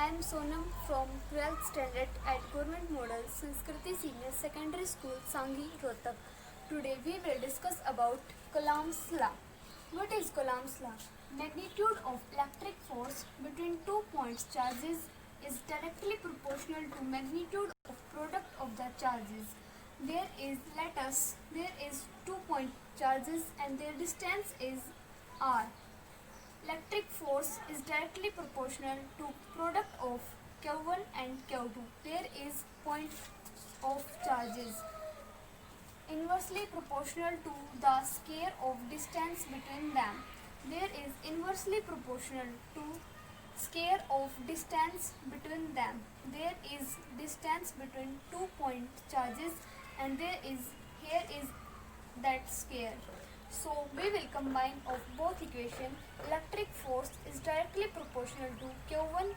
am Sonam from 12th standard at Government Model Sanskriti Senior Secondary School, Sanghi, Rohtak. Today we will discuss about Coulomb's law. What is Coulomb's law? Magnitude of electric force between 2 points charges is directly proportional to magnitude of product of the charges. There is 2 point charges and their distance is r. Electric force is directly proportional to product of Q1 and Q2. There is point of charges inversely proportional to the square of distance between them. There is inversely proportional to square of distance between them. There is distance between 2 point charges and here is that square. So we will combine of both equation. Electric force is directly proportional to Q1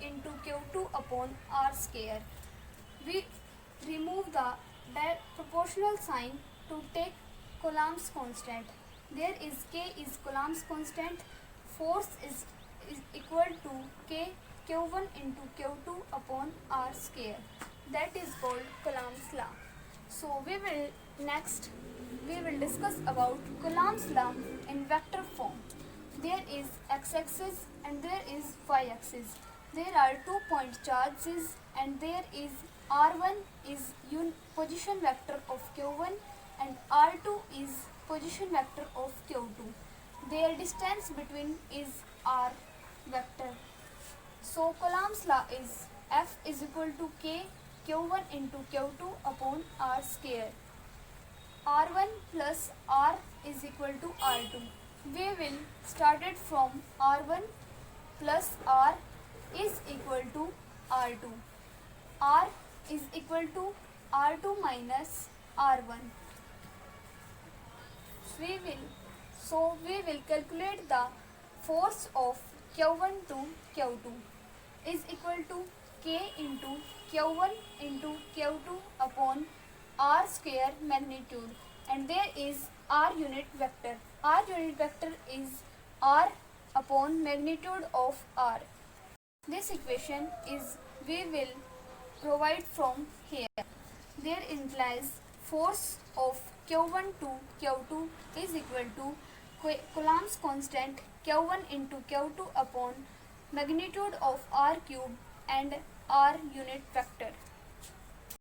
into Q2 upon R square. We remove the proportional sign to take Coulomb's constant. There is K is Coulomb's constant. Force is equal to Q1 into Q2 upon R square. That is called Coulomb's law. So we will discuss about Coulomb's law in vector form. There is x-axis and there is y-axis. There are 2 point charges and there is r1 is position vector of q1 and r2 is position vector of q2. Their distance between is r vector. So Coulomb's law is F is equal to K Q1 into Q2 upon R square. R1 plus R is equal to R2. We will start it from R1 plus R is equal to R2. R is equal to R2 minus R1. We will calculate the force of Q1 to Q2 is equal to K into Q1 into Q2 upon R square magnitude, and there is R unit vector. R unit vector is R upon magnitude of R. This equation is we will provide from here. There implies force of Q1 to Q2 is equal to Coulomb's constant Q1 into Q2 upon magnitude of R cube and R unit vector.